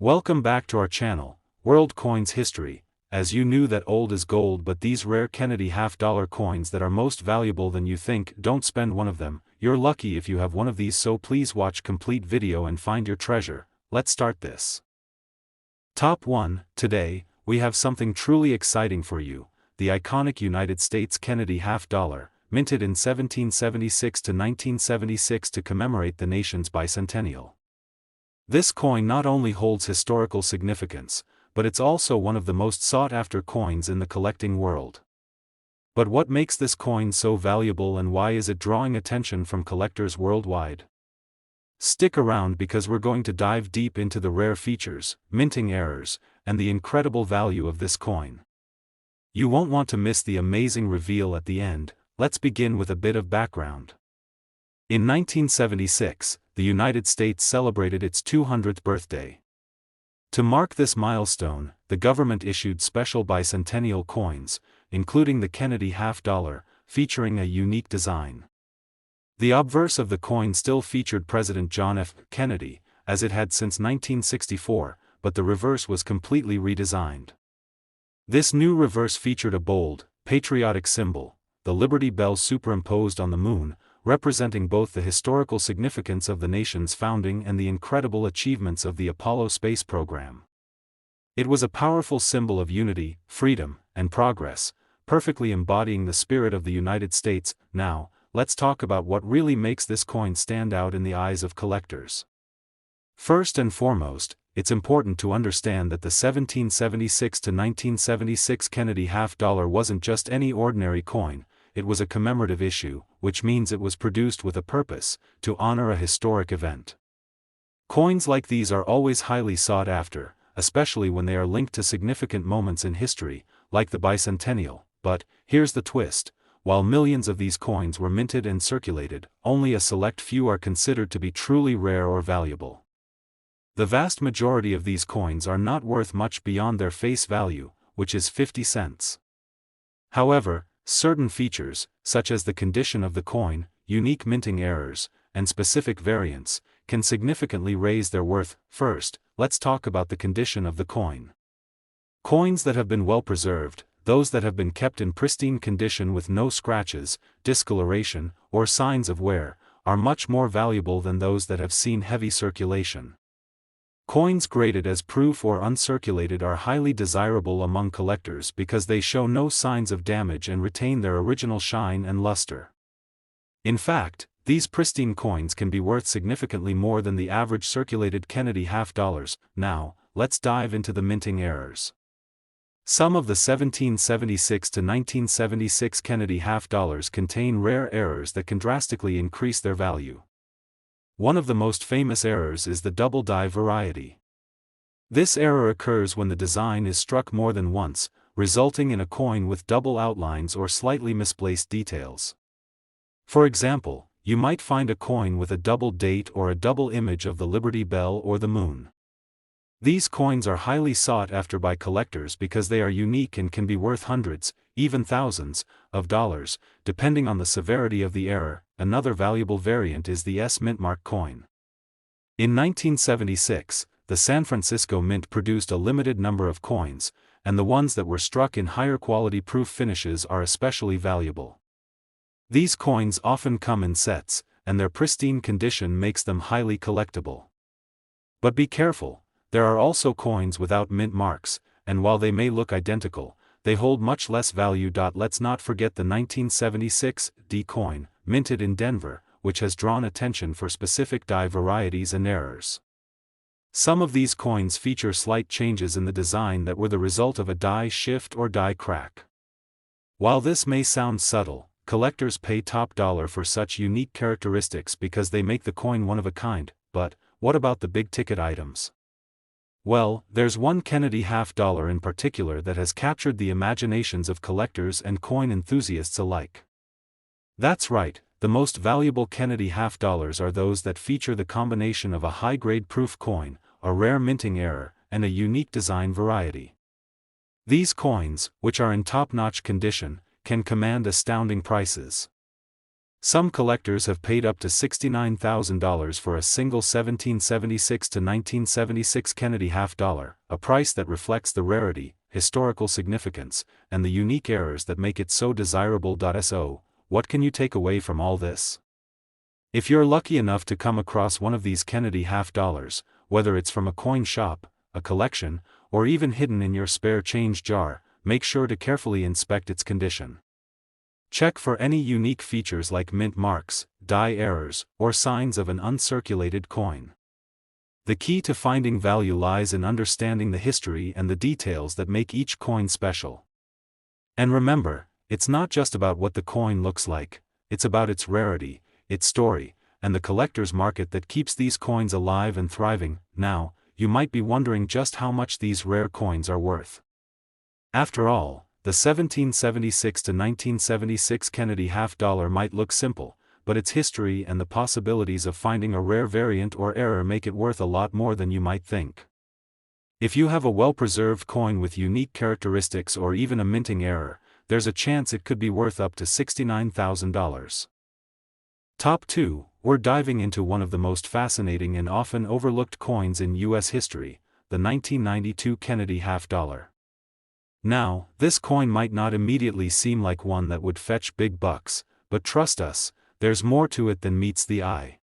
Welcome back to our channel, World Coins History. As you knew that old is gold, but these rare Kennedy half-dollar coins that are most valuable than you think, don't spend one of them. You're lucky if you have one of these, so please watch complete video and find your treasure. Let's start this. Top 1. Today, we have something truly exciting for you. The iconic United States Kennedy half-dollar, minted in 1776 to 1976 to commemorate the nation's bicentennial. This coin not only holds historical significance, but it's also one of the most sought-after coins in the collecting world. But what makes this coin so valuable, and why is it drawing attention from collectors worldwide? Stick around because we're going to dive deep into the rare features, minting errors, and the incredible value of this coin. You won't want to miss the amazing reveal at the end. Let's begin with a bit of background. In 1976, the United States celebrated its 200th birthday. To mark this milestone, the government issued special bicentennial coins, including the Kennedy half-dollar, featuring a unique design. The obverse of the coin still featured President John F. Kennedy, as it had since 1964, but the reverse was completely redesigned. This new reverse featured a bold, patriotic symbol, the Liberty Bell superimposed on the moon, representing both the historical significance of the nation's founding and the incredible achievements of the Apollo space program. It was a powerful symbol of unity, freedom, and progress, perfectly embodying the spirit of the United States. Now, let's talk about what really makes this coin stand out in the eyes of collectors. First and foremost, it's important to understand that the 1776 to 1976 Kennedy half-dollar wasn't just any ordinary coin. It was a commemorative issue, which means it was produced with a purpose, to honor a historic event. Coins like these are always highly sought after, especially when they are linked to significant moments in history, like the bicentennial. But, here's the twist: while millions of these coins were minted and circulated, only a select few are considered to be truly rare or valuable. The vast majority of these coins are not worth much beyond their face value, which is 50 cents. However, certain features, such as the condition of the coin, unique minting errors, and specific variants, can significantly raise their worth. First, let's talk about the condition of the coin. Coins that have been well preserved, those that have been kept in pristine condition with no scratches, discoloration, or signs of wear, are much more valuable than those that have seen heavy circulation. Coins graded as proof or uncirculated are highly desirable among collectors because they show no signs of damage and retain their original shine and luster. In fact, these pristine coins can be worth significantly more than the average circulated Kennedy half-dollars. Now, let's dive into the minting errors. Some of the 1776 to 1976 Kennedy half-dollars contain rare errors that can drastically increase their value. One of the most famous errors is the double die variety. This error occurs when the design is struck more than once, resulting in a coin with double outlines or slightly misplaced details. For example, you might find a coin with a double date or a double image of the Liberty Bell or the moon. These coins are highly sought after by collectors because they are unique and can be worth hundreds, even thousands, of dollars, depending on the severity of the error. Another valuable variant is the S Mint Mark coin. In 1976, the San Francisco Mint produced a limited number of coins, and the ones that were struck in higher quality proof finishes are especially valuable. These coins often come in sets, and their pristine condition makes them highly collectible. But be careful, there are also coins without mint marks, and while they may look identical, they hold much less value. Let's not forget the 1976 D coin, minted in Denver, which has drawn attention for specific die varieties and errors. Some of these coins feature slight changes in the design that were the result of a die shift or die crack. While this may sound subtle, collectors pay top dollar for such unique characteristics because they make the coin one of a kind. But what about the big-ticket items? Well, there's one Kennedy half-dollar in particular that has captured the imaginations of collectors and coin enthusiasts alike. That's right, the most valuable Kennedy half-dollars are those that feature the combination of a high-grade proof coin, a rare minting error, and a unique design variety. These coins, which are in top-notch condition, can command astounding prices. Some collectors have paid up to $69,000 for a single 1776 to 1976 Kennedy half dollar, a price that reflects the rarity, historical significance, and the unique errors that make it so desirable. So, what can you take away from all this? If you're lucky enough to come across one of these Kennedy half dollars, whether it's from a coin shop, a collection, or even hidden in your spare change jar, make sure to carefully inspect its condition. Check for any unique features like mint marks, die errors, or signs of an uncirculated coin. The key to finding value lies in understanding the history and the details that make each coin special. And remember, it's not just about what the coin looks like, it's about its rarity, its story, and the collector's market that keeps these coins alive and thriving. Now, you might be wondering just how much these rare coins are worth. After all, the 1776 to 1976 Kennedy half dollar might look simple, but its history and the possibilities of finding a rare variant or error make it worth a lot more than you might think. If you have a well-preserved coin with unique characteristics or even a minting error, there's a chance it could be worth up to $69,000. Top 2, we're diving into one of the most fascinating and often overlooked coins in U.S. history, the 1992 Kennedy half dollar. Now, this coin might not immediately seem like one that would fetch big bucks, but trust us, there's more to it than meets the eye.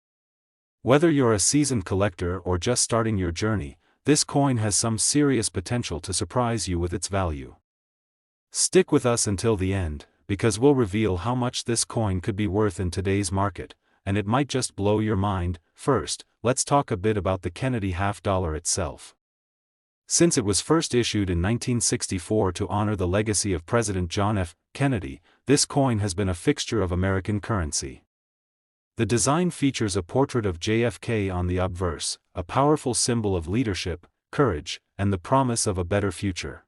Whether you're a seasoned collector or just starting your journey, this coin has some serious potential to surprise you with its value. Stick with us until the end, because we'll reveal how much this coin could be worth in today's market, and it might just blow your mind. First, let's talk a bit about the Kennedy half dollar itself. Since it was first issued in 1964 to honor the legacy of President John F. Kennedy, this coin has been a fixture of American currency. The design features a portrait of JFK on the obverse, a powerful symbol of leadership, courage, and the promise of a better future.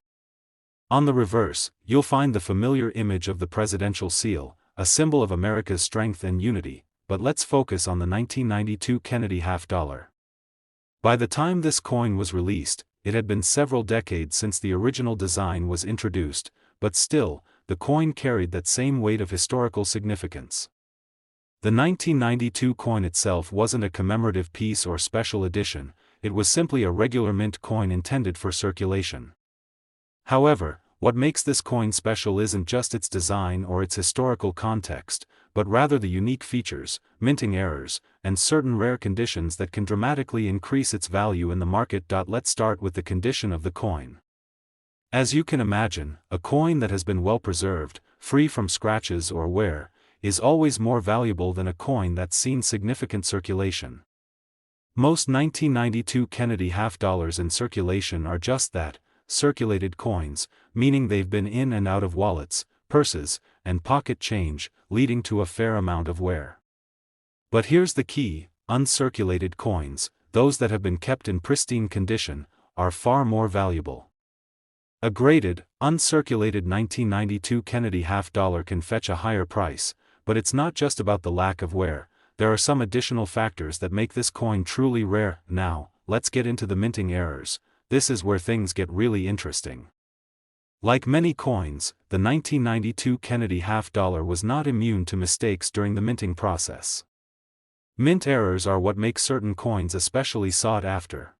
On the reverse, you'll find the familiar image of the presidential seal, a symbol of America's strength and unity, but let's focus on the 1992 Kennedy half dollar. By the time this coin was released, it had been several decades since the original design was introduced, but still, the coin carried that same weight of historical significance. The 1992 coin itself wasn't a commemorative piece or special edition, it was simply a regular mint coin intended for circulation. However, what makes this coin special isn't just its design or its historical context, but rather the unique features, minting errors, and certain rare conditions that can dramatically increase its value in the market. Let's start with the condition of the coin. As you can imagine, a coin that has been well preserved, free from scratches or wear, is always more valuable than a coin that's seen significant circulation. Most 1992 Kennedy half dollars in circulation are just that, circulated coins, meaning they've been in and out of wallets, purses, and pocket change, leading to a fair amount of wear. But here's the key: uncirculated coins, those that have been kept in pristine condition, are far more valuable. A graded, uncirculated 1992 Kennedy half dollar can fetch a higher price, but it's not just about the lack of wear, there are some additional factors that make this coin truly rare. Now, let's get into the minting errors. This is where things get really interesting. Like many coins, the 1992 Kennedy half dollar was not immune to mistakes during the minting process. Mint errors are what make certain coins especially sought after.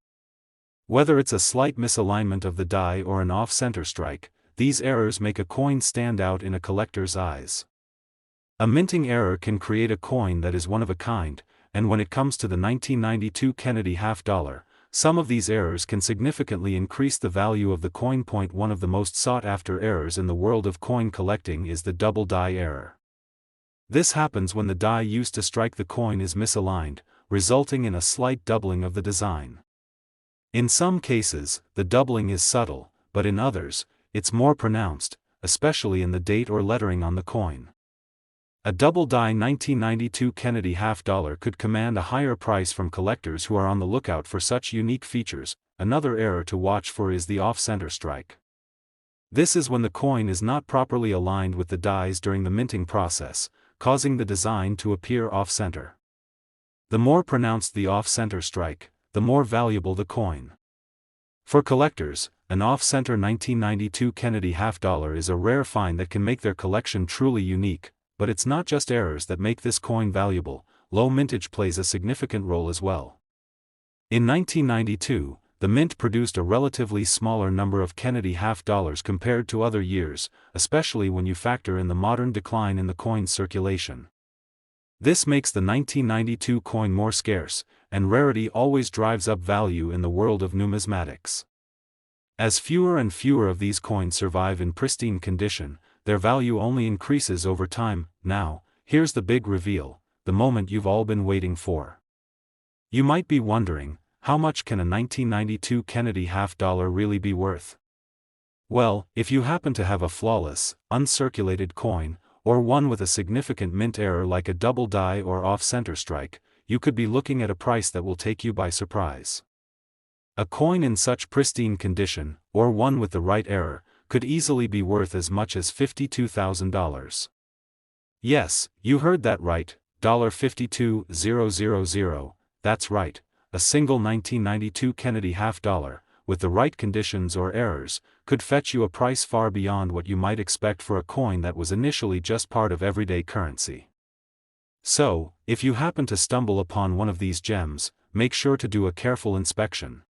Whether it's a slight misalignment of the die or an off-center strike, these errors make a coin stand out in a collector's eyes. A minting error can create a coin that is one of a kind, and when it comes to the 1992 Kennedy half dollar, some of these errors can significantly increase the value of the coin. One of the most sought-after errors in the world of coin collecting is the double die error. This happens when the die used to strike the coin is misaligned, resulting in a slight doubling of the design. In some cases, the doubling is subtle, but in others, it's more pronounced, especially in the date or lettering on the coin. A double die 1992 Kennedy half dollar could command a higher price from collectors who are on the lookout for such unique features. Another error to watch for is the off-center strike. This is when the coin is not properly aligned with the dies during the minting process, causing the design to appear off-center. The more pronounced the off-center strike, the more valuable the coin. For collectors, an off-center 1992 Kennedy half dollar is a rare find that can make their collection truly unique. but it's not just errors that make this coin valuable. Low mintage plays a significant role as well. In 1992, the mint produced a relatively smaller number of Kennedy half dollars compared to other years, especially when you factor in the modern decline in the coin's circulation. This makes the 1992 coin more scarce, and rarity always drives up value in the world of numismatics. As fewer and fewer of these coins survive in pristine condition, their value only increases over time. Now, here's the big reveal, the moment you've all been waiting for. You might be wondering, how much can a 1992 Kennedy half dollar really be worth? Well, if you happen to have a flawless, uncirculated coin, or one with a significant mint error like a double die or off-center strike, you could be looking at a price that will take you by surprise. A coin in such pristine condition, or one with the right error, could easily be worth as much as $52,000. Yes, you heard that right, $52,000, that's right. A single 1992 Kennedy half dollar, with the right conditions or errors, could fetch you a price far beyond what you might expect for a coin that was initially just part of everyday currency. So, if you happen to stumble upon one of these gems, make sure to do a careful inspection.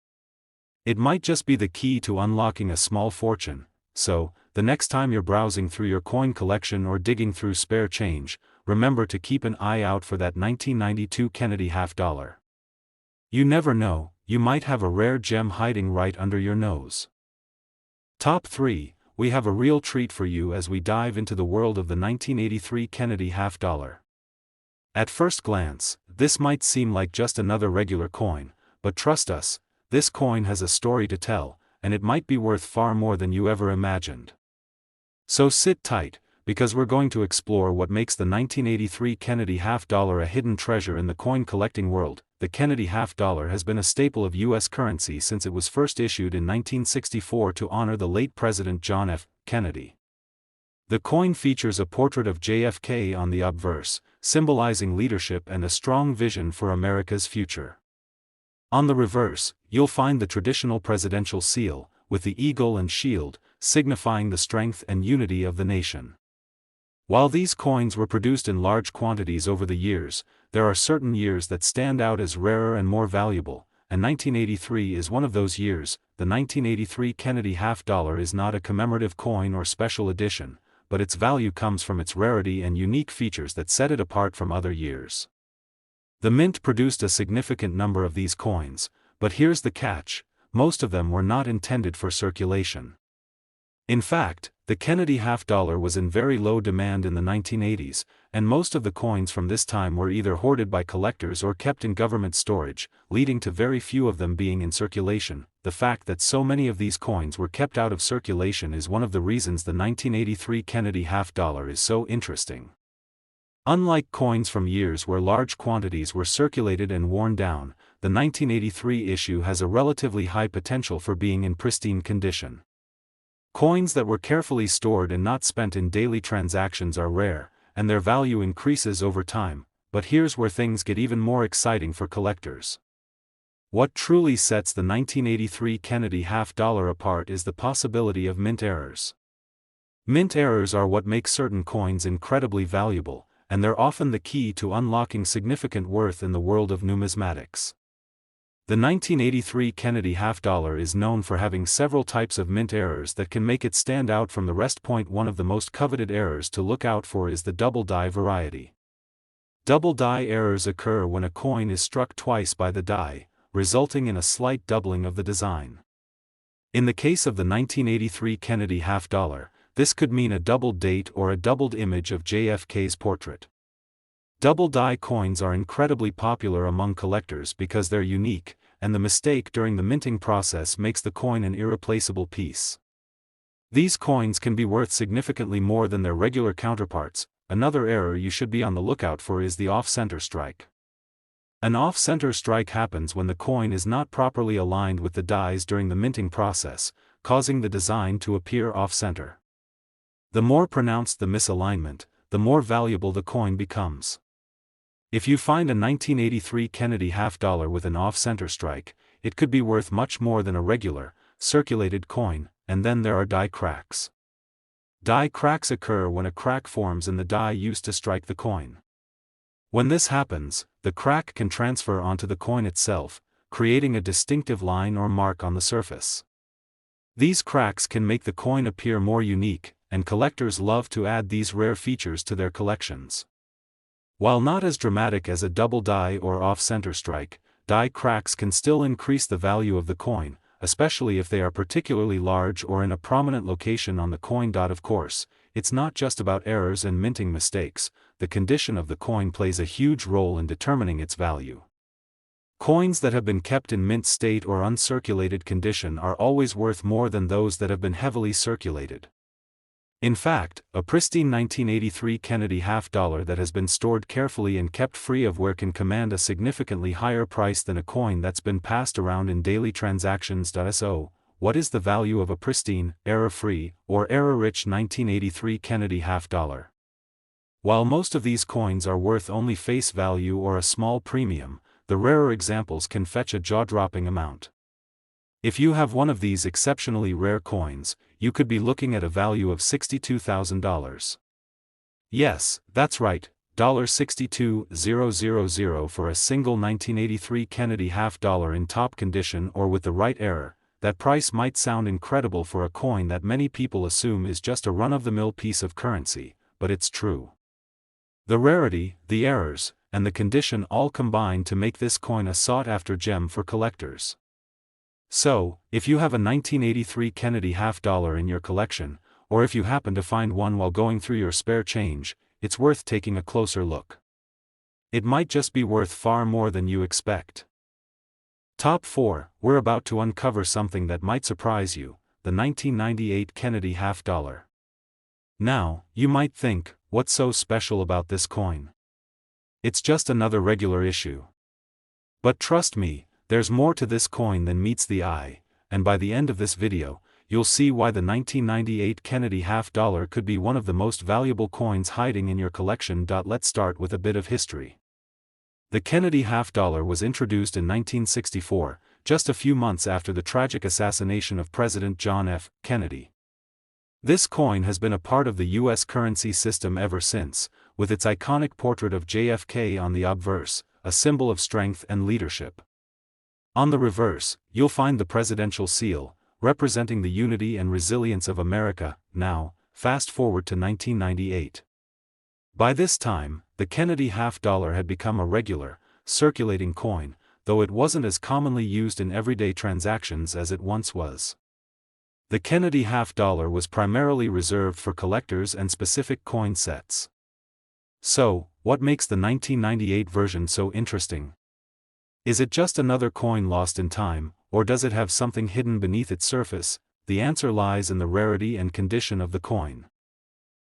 It might just be the key to unlocking a small fortune, so, the next time you're browsing through your coin collection or digging through spare change, remember to keep an eye out for that 1992 Kennedy half dollar. You never know, you might have a rare gem hiding right under your nose. Top 3, we have a real treat for you as we dive into the world of the 1983 Kennedy half dollar. At first glance, this might seem like just another regular coin, but trust us, this coin has a story to tell, and it might be worth far more than you ever imagined. So sit tight, because we're going to explore what makes the 1983 Kennedy half dollar a hidden treasure in the coin collecting world. The Kennedy half dollar has been a staple of U.S. currency since it was first issued in 1964 to honor the late President John F. Kennedy. The coin features a portrait of JFK on the obverse, symbolizing leadership and a strong vision for America's future. On the reverse, you'll find the traditional presidential seal, with the eagle and shield, signifying the strength and unity of the nation. While these coins were produced in large quantities over the years, there are certain years that stand out as rarer and more valuable, and 1983 is one of those years. The 1983 Kennedy half dollar is not a commemorative coin or special edition, but its value comes from its rarity and unique features that set it apart from other years. The mint produced a significant number of these coins, but here's the catch, most of them were not intended for circulation. In fact, the Kennedy half dollar was in very low demand in the 1980s, and most of the coins from this time were either hoarded by collectors or kept in government storage, leading to very few of them being in circulation. The fact that so many of these coins were kept out of circulation is one of the reasons the 1983 Kennedy half dollar is so interesting. Unlike coins from years where large quantities were circulated and worn down, the 1983 issue has a relatively high potential for being in pristine condition. Coins that were carefully stored and not spent in daily transactions are rare, and their value increases over time, but here's where things get even more exciting for collectors. What truly sets the 1983 Kennedy half dollar apart is the possibility of mint errors. Mint errors are what make certain coins incredibly valuable, and they're often the key to unlocking significant worth in the world of numismatics. The 1983 Kennedy half dollar is known for having several types of mint errors that can make it stand out from the rest. One of the most coveted errors to look out for is the double die variety. Double die errors occur when a coin is struck twice by the die, resulting in a slight doubling of the design. In the case of the 1983 Kennedy half dollar, this could mean a doubled date or a doubled image of JFK's portrait. Double die coins are incredibly popular among collectors because they're unique, and the mistake during the minting process makes the coin an irreplaceable piece. These coins can be worth significantly more than their regular counterparts. Another error you should be on the lookout for is the off-center strike. An off-center strike happens when the coin is not properly aligned with the dies during the minting process, causing the design to appear off-center. The more pronounced the misalignment, the more valuable the coin becomes. If you find a 1983 Kennedy half dollar with an off-center strike, it could be worth much more than a regular, circulated coin. And then there are die cracks. Die cracks occur when a crack forms in the die used to strike the coin. When this happens, the crack can transfer onto the coin itself, creating a distinctive line or mark on the surface. These cracks can make the coin appear more unique, and collectors love to add these rare features to their collections. While not as dramatic as a double die or off-center strike, die cracks can still increase the value of the coin, especially if they are particularly large or in a prominent location on the coin. Of course, it's not just about errors and minting mistakes. The condition of the coin plays a huge role in determining its value. Coins that have been kept in mint state or uncirculated condition are always worth more than those that have been heavily circulated. In fact, a pristine 1983 Kennedy half-dollar that has been stored carefully and kept free of wear can command a significantly higher price than a coin that's been passed around in daily transactions. So, what is the value of a pristine, error-free, or error-rich 1983 Kennedy half-dollar? While most of these coins are worth only face value or a small premium, the rarer examples can fetch a jaw-dropping amount. If you have one of these exceptionally rare coins, you could be looking at a value of $62,000. Yes, that's right, $62,000 for a single 1983 Kennedy half-dollar in top condition or with the right error. That price might sound incredible for a coin that many people assume is just a run-of-the-mill piece of currency, but it's true. The rarity, the errors, and the condition all combine to make this coin a sought-after gem for collectors. So, if you have a 1983 Kennedy half-dollar in your collection, or if you happen to find one while going through your spare change, it's worth taking a closer look. It might just be worth far more than you expect. Top 4, we're about to uncover something that might surprise you, the 1998 Kennedy half-dollar. Now, you might think, what's so special about this coin? It's just another regular issue. But trust me, there's more to this coin than meets the eye, and by the end of this video, you'll see why the 1998 Kennedy half-dollar could be one of the most valuable coins hiding in your collection. Let's start with a bit of history. The Kennedy half-dollar was introduced in 1964, just a few months after the tragic assassination of President John F. Kennedy. This coin has been a part of the U.S. currency system ever since, with its iconic portrait of JFK on the obverse, a symbol of strength and leadership. On the reverse, you'll find the presidential seal, representing the unity and resilience of America. Now, fast forward to 1998. By this time, the Kennedy half-dollar had become a regular, circulating coin, though it wasn't as commonly used in everyday transactions as it once was. The Kennedy half-dollar was primarily reserved for collectors and specific coin sets. So, what makes the 1998 version so interesting? Is it just another coin lost in time, or does it have something hidden beneath its surface? The answer lies in the rarity and condition of the coin.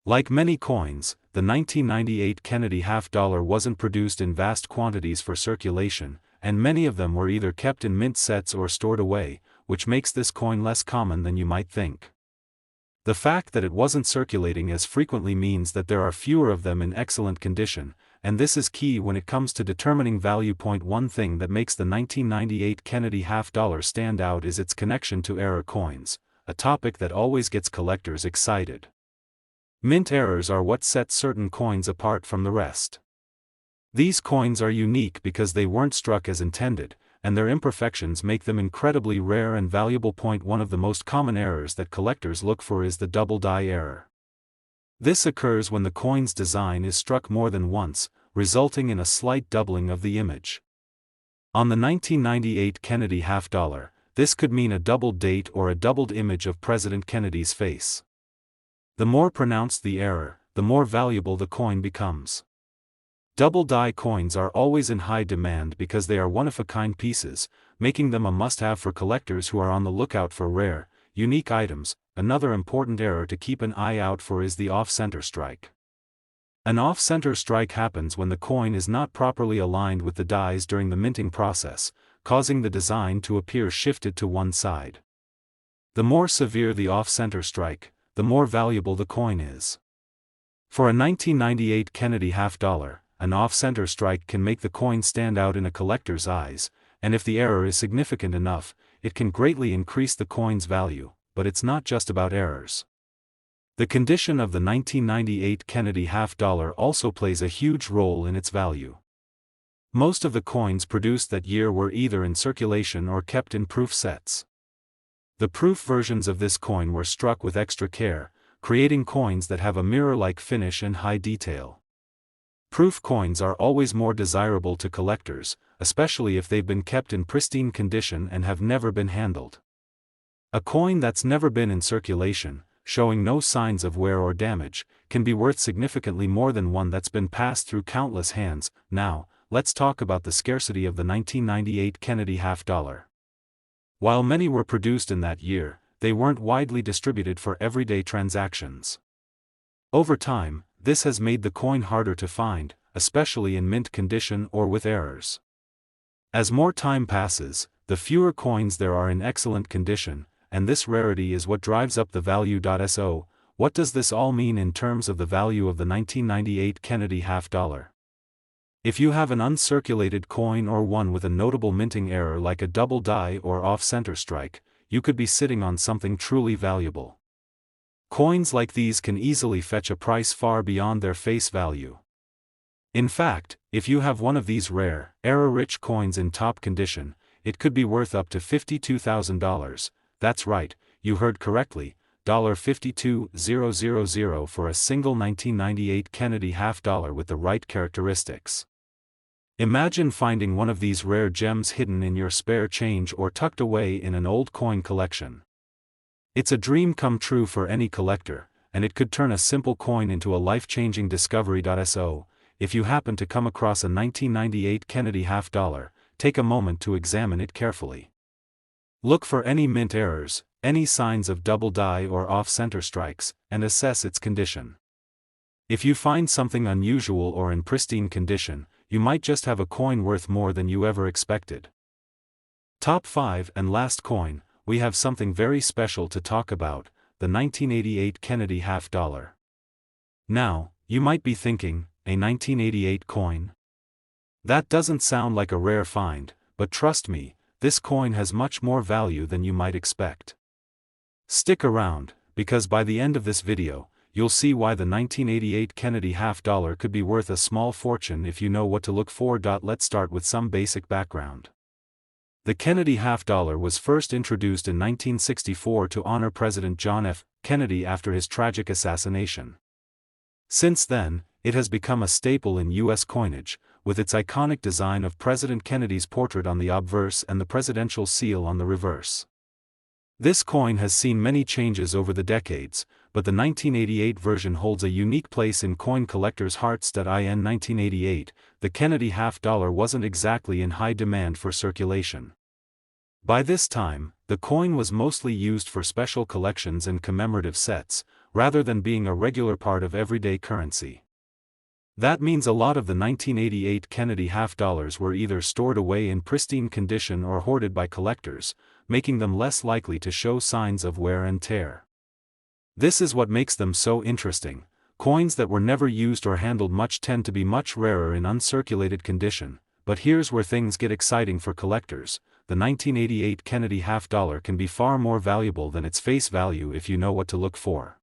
Like many coins, the 1998 Kennedy half-dollar wasn't produced in vast quantities for circulation, and many of them were either kept in mint sets or stored away, which makes this coin less common than you might think. The fact that it wasn't circulating as frequently means that there are fewer of them in excellent condition, and this is key when it comes to determining value. One thing that makes the 1998 Kennedy half-dollar stand out is its connection to error coins, a topic that always gets collectors excited. Mint errors are what set certain coins apart from the rest. These coins are unique because they weren't struck as intended, and their imperfections make them incredibly rare and valuable. One of the most common errors that collectors look for is the double die error. This occurs when the coin's design is struck more than once, resulting in a slight doubling of the image. On the 1998 Kennedy half-dollar, this could mean a doubled date or a doubled image of President Kennedy's face. The more pronounced the error, the more valuable the coin becomes. Double die coins are always in high demand because they are one-of-a-kind pieces, making them a must-have for collectors who are on the lookout for rare, unique items. Another important error to keep an eye out for is the off-center strike. An off-center strike happens when the coin is not properly aligned with the dies during the minting process, causing the design to appear shifted to one side. The more severe the off-center strike, the more valuable the coin is. For a 1998 Kennedy half-dollar, an off-center strike can make the coin stand out in a collector's eyes, and if the error is significant enough, it can greatly increase the coin's value. But it's not just about errors. The condition of the 1998 Kennedy half-dollar also plays a huge role in its value. Most of the coins produced that year were either in circulation or kept in proof sets. The proof versions of this coin were struck with extra care, creating coins that have a mirror-like finish and high detail. Proof coins are always more desirable to collectors, especially if they've been kept in pristine condition and have never been handled. A coin that's never been in circulation, showing no signs of wear or damage, can be worth significantly more than one that's been passed through countless hands. Now, let's talk about the scarcity of the 1998 Kennedy half-dollar. While many were produced in that year, they weren't widely distributed for everyday transactions. Over time, this has made the coin harder to find, especially in mint condition or with errors. As more time passes, the fewer coins there are in excellent condition, and this rarity is what drives up the value. So, what does this all mean in terms of the value of the 1998 Kennedy half-dollar? If you have an uncirculated coin or one with a notable minting error like a double die or off-center strike, you could be sitting on something truly valuable. Coins like these can easily fetch a price far beyond their face value. In fact, if you have one of these rare, error-rich coins in top condition, it could be worth up to $52,000. That's right, you heard correctly, $52,000 for a single 1998 Kennedy half-dollar with the right characteristics. Imagine finding one of these rare gems hidden in your spare change or tucked away in an old coin collection. It's a dream come true for any collector, and it could turn a simple coin into a life-changing discovery. So, if you happen to come across a 1998 Kennedy half-dollar, take a moment to examine it carefully. Look for any mint errors, any signs of double die or off-center strikes, and assess its condition. If you find something unusual or in pristine condition, you might just have a coin worth more than you ever expected. Top 5 and last coin, we have something very special to talk about, the 1988 Kennedy half-dollar. Now, you might be thinking, a 1988 coin? That doesn't sound like a rare find, but trust me, this coin has much more value than you might expect. Stick around, because by the end of this video, you'll see why the 1988 Kennedy half-dollar could be worth a small fortune if you know what to look for. Let's start with some basic background. The Kennedy half-dollar was first introduced in 1964 to honor President John F. Kennedy after his tragic assassination. Since then, it has become a staple in U.S. coinage, with its iconic design of President Kennedy's portrait on the obverse and the presidential seal on the reverse. This coin has seen many changes over the decades, but the 1988 version holds a unique place in coin collectors' hearts. In 1988, the Kennedy half-dollar wasn't exactly in high demand for circulation. By this time, the coin was mostly used for special collections and commemorative sets, rather than being a regular part of everyday currency. That means a lot of the 1988 Kennedy half-dollars were either stored away in pristine condition or hoarded by collectors, making them less likely to show signs of wear and tear. This is what makes them so interesting. Coins that were never used or handled much tend to be much rarer in uncirculated condition, but here's where things get exciting for collectors. The 1988 Kennedy half-dollar can be far more valuable than its face value if you know what to look for.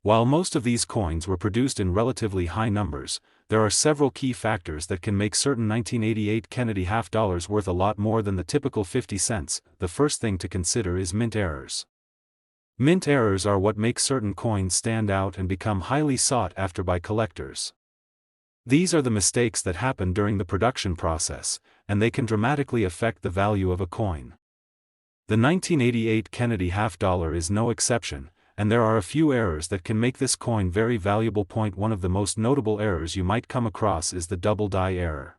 While most of these coins were produced in relatively high numbers, there are several key factors that can make certain 1988 Kennedy half-dollars worth a lot more than the typical 50 cents. The first thing to consider is mint errors. Mint errors are what make certain coins stand out and become highly sought after by collectors. These are the mistakes that happen during the production process, and they can dramatically affect the value of a coin. The 1988 Kennedy half-dollar is no exception, and there are a few errors that can make this coin very valuable. One of the most notable errors you might come across is the double die error.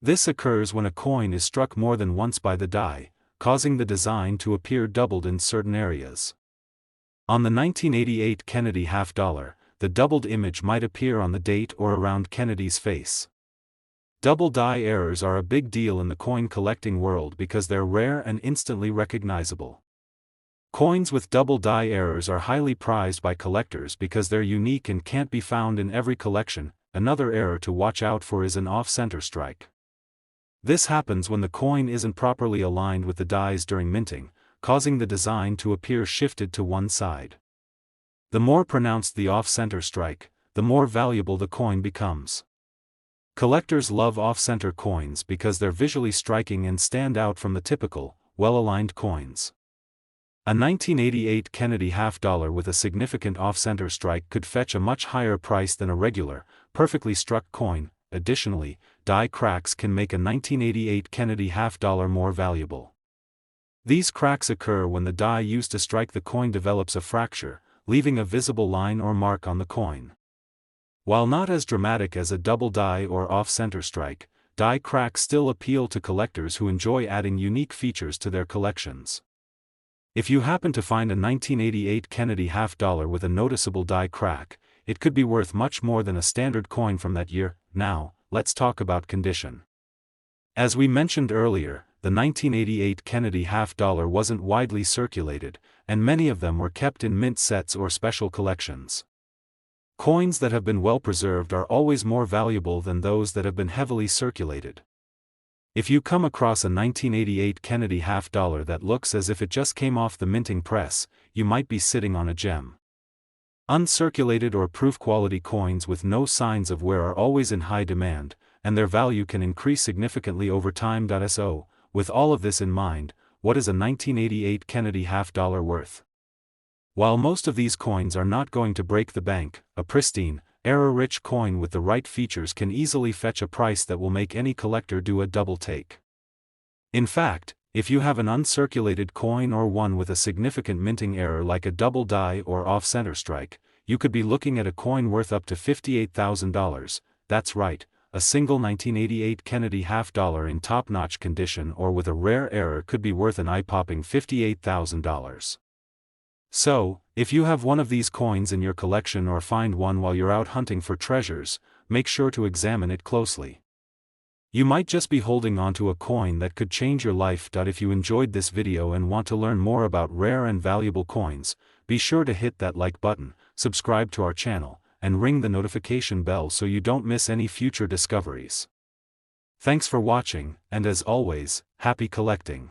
This occurs when a coin is struck more than once by the die, causing the design to appear doubled in certain areas. On the 1988 Kennedy half-dollar, the doubled image might appear on the date or around Kennedy's face. Double die errors are a big deal in the coin collecting world because they're rare and instantly recognizable. Coins with double die errors are highly prized by collectors because they're unique and can't be found in every collection. Another error to watch out for is an off-center strike. This happens when the coin isn't properly aligned with the dies during minting, causing the design to appear shifted to one side. The more pronounced the off-center strike, the more valuable the coin becomes. Collectors love off-center coins because they're visually striking and stand out from the typical, well-aligned coins. A 1988 Kennedy half-dollar with a significant off-center strike could fetch a much higher price than a regular, perfectly struck coin. Additionally, die cracks can make a 1988 Kennedy half-dollar more valuable. These cracks occur when the die used to strike the coin develops a fracture, leaving a visible line or mark on the coin. While not as dramatic as a double die or off-center strike, die cracks still appeal to collectors who enjoy adding unique features to their collections. If you happen to find a 1988 Kennedy half-dollar with a noticeable die crack, it could be worth much more than a standard coin from that year. Now, let's talk about condition. As we mentioned earlier, the 1988 Kennedy half-dollar wasn't widely circulated, and many of them were kept in mint sets or special collections. Coins that have been well preserved are always more valuable than those that have been heavily circulated. If you come across a 1988 Kennedy half-dollar that looks as if it just came off the minting press, you might be sitting on a gem. Uncirculated or proof-quality coins with no signs of wear are always in high demand, and their value can increase significantly over time. So, with all of this in mind, what is a 1988 Kennedy half-dollar worth? While most of these coins are not going to break the bank, a pristine, error-rich coin with the right features can easily fetch a price that will make any collector do a double take. In fact, if you have an uncirculated coin or one with a significant minting error like a double die or off-center strike, you could be looking at a coin worth up to $58,000, that's right, a single 1988 Kennedy half-dollar in top-notch condition or with a rare error could be worth an eye-popping $58,000. So, if you have one of these coins in your collection or find one while you're out hunting for treasures, make sure to examine it closely. You might just be holding onto a coin that could change your life. If you enjoyed this video and want to learn more about rare and valuable coins, be sure to hit that like button, subscribe to our channel, and ring the notification bell so you don't miss any future discoveries. Thanks for watching, and as always, happy collecting.